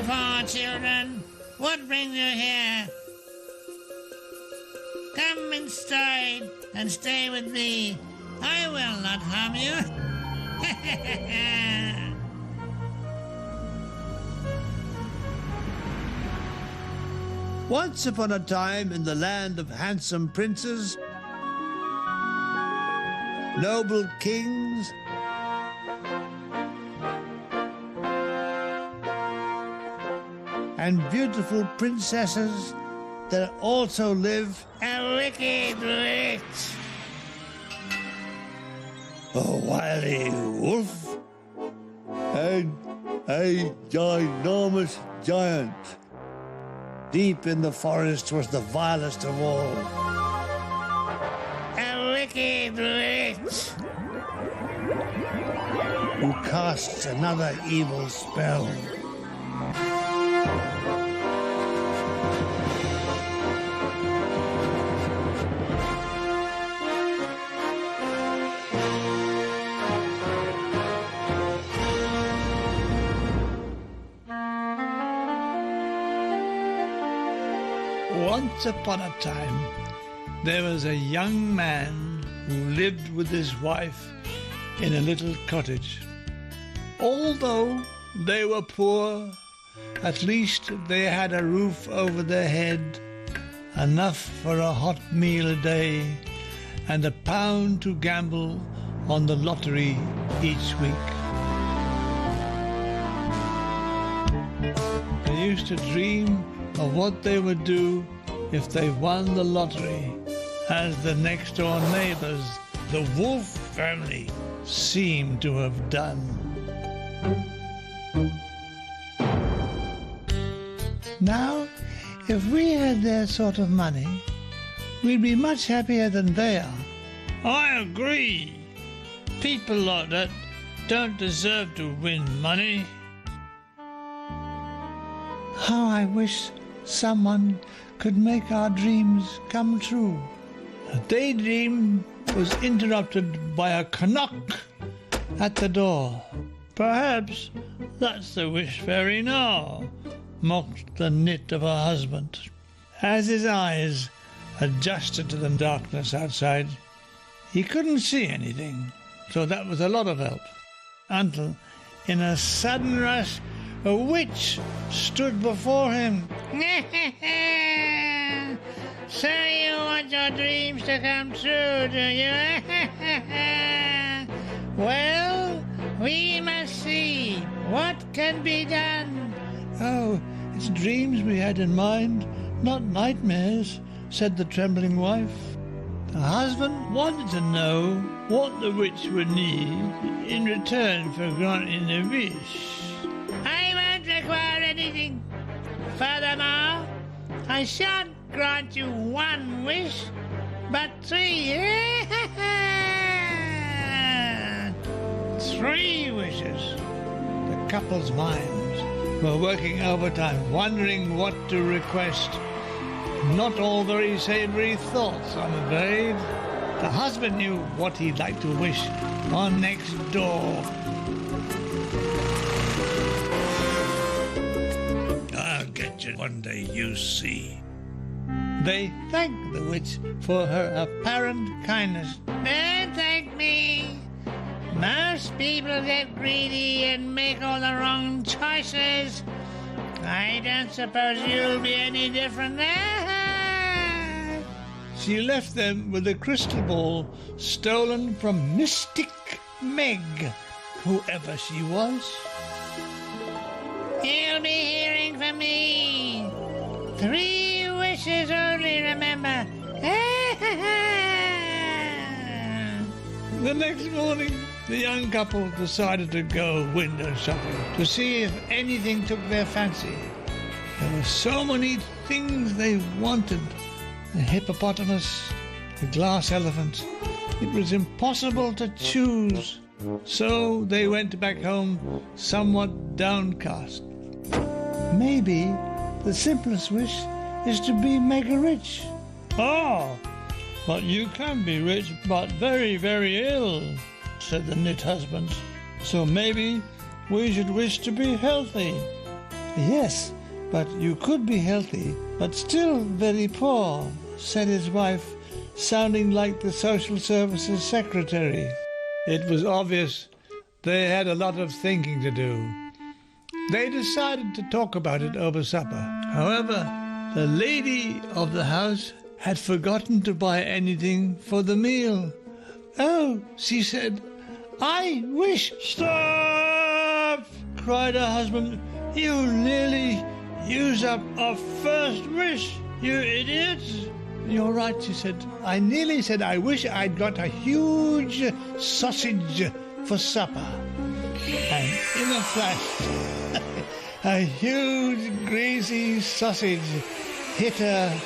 far, children. What brings you here? Come inside and stay with me. I will not harm you. Once upon a time in the land of handsome princes, noble kings, and beautiful princesses, there also lived a wicked witch. a wily wolf and a ginormous giant. Deep in the forest was the vilest of all, A wicked witch. who casts another evil spell. Once upon a time, there was a young man who lived with his wife in a little cottage. Although they were poor, at least they had a roof over their head, enough for a hot meal a day, and £1 to gamble on the lottery each week. They used to dream of what they would do if they won the lottery, as the next-door neighbors, the Wolf family, seemed to have done. Now, if we had their sort of money, we'd be much happier than they are. I agree. People like that don't deserve to win money. How I wish someone could make our dreams come true. The daydream was interrupted by a knock at the door. Perhaps that's the wish fairy now, mocked the nit of her husband, As his eyes adjusted to the darkness outside, he couldn't see anything, so that was a lot of help. Until, in a sudden rush, a witch stood before him. So you want your dreams to come true, do you? Well, we must see what can be done. "Oh, it's dreams we had in mind, not nightmares," said the trembling wife. The husband wanted to know what the witch would need in return for granting the wish. I won't require anything. Furthermore, I shan't grant you 1 wish, but 3. 3 wishes. The couple's minds were working overtime, wondering what to request. Not all very savory thoughts, I'm afraid. The husband knew what he'd like to wish on next door. I'll get you one day, you see. They thanked the witch for her apparent kindness. Don't thank me. Most people get greedy and make all the wrong choices. I don't suppose you'll be any different there. She left them with a crystal ball stolen from Mystic Meg, whoever she was. You'll be hearing from me. 3 wishes only, remember. The next morning, the young couple decided to go window shopping to see if anything took their fancy. There were so many things they wanted. A hippopotamus, a glass elephant. It was impossible to choose. So they went back home somewhat downcast. Maybe the simplest wish is to be mega rich. Ah, but you can be rich but very, very ill, said the knit husband. So maybe we should wish to be healthy. Yes, but you could be healthy, but still very poor, said his wife, sounding like the social services secretary. It was obvious they had a lot of thinking to do. They decided to talk about it over supper. However, the lady of the house had forgotten to buy anything for the meal. Oh, she said, I wish... Stop! Cried her husband. You nearly used up our first wish, you idiot. You're right, she said. I nearly said I wish I'd got a huge sausage for supper. And in a flash, a huge greasy sausage hit her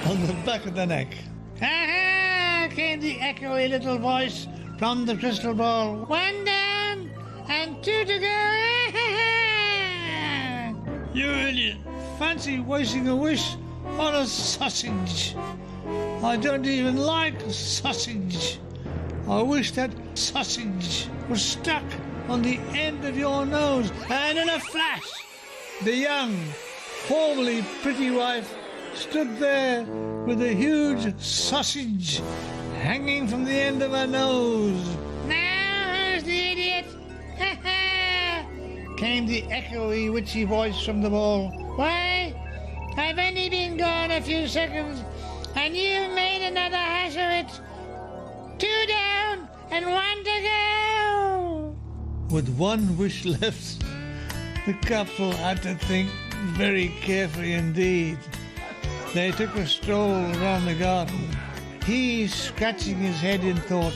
on the back of the neck. Ha-ha! Came the echoey little voice from the crystal ball. One down and two to go. You idiot. Fancy wasting a wish on a sausage. I don't even like sausage. I wish that sausage was stuck on the end of your nose. And in a flash, the young, formerly pretty wife stood there with a huge sausage hanging from the end of her nose. Now who's the idiot? Came the echoey, witchy voice from the ball. Why, I've only been gone a few seconds, and you've made another hash of it. 2 down and 1 to go. With one wish left, the couple had to think very carefully indeed. They took a stroll around the garden, he scratching his head in thought,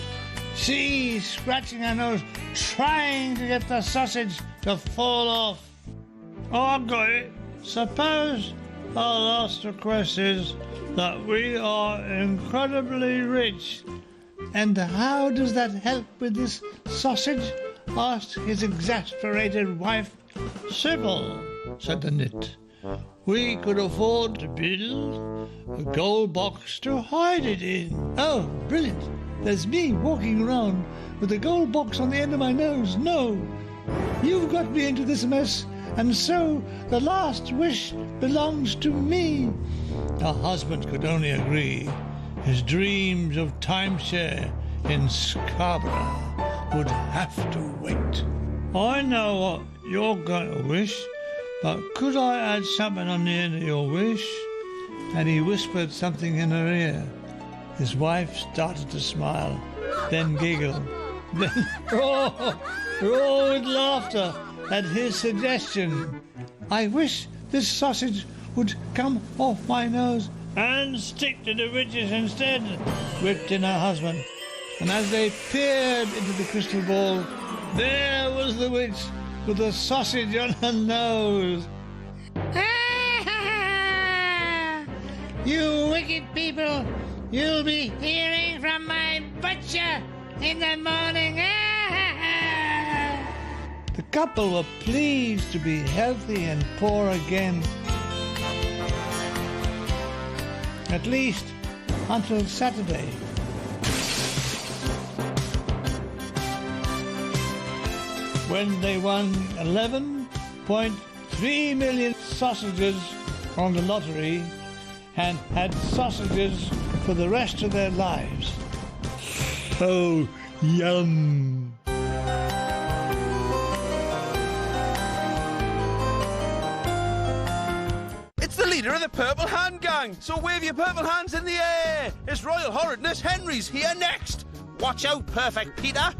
she scratching her nose, trying to get the sausage to fall off. Oh, I've got it. Suppose our last request is that we are incredibly rich. And how does that help with this sausage? Asked his exasperated wife. Simple, said the nit. We could afford to build a gold box to hide it in. Oh, brilliant. There's me walking around with a gold box on the end of my nose. No, you've got me into this mess, and so the last wish belongs to me. Her husband could only agree. His dreams of timeshare in Scarborough would have to wait. I know what you're going to wish, but could I add something on the end of your wish? And he whispered something in her ear. His wife started to smile, then giggle, then roar with laughter at his suggestion. I wish this sausage would come off my nose and stick to the witches instead, whipped in her husband. And as they peered into the crystal ball, there was the witch with a sausage on her nose. You wicked people, you'll be hearing from my butcher in the morning. The couple were pleased to be healthy and poor again. At least until Saturday. When they won 11.3 million sausages on the lottery and had sausages for the rest of their lives. Oh, yum! It's the leader of the Purple Hand Gang, so wave your purple hands in the air. His Royal Horridness Henry's here next. Watch out, Perfect Peter.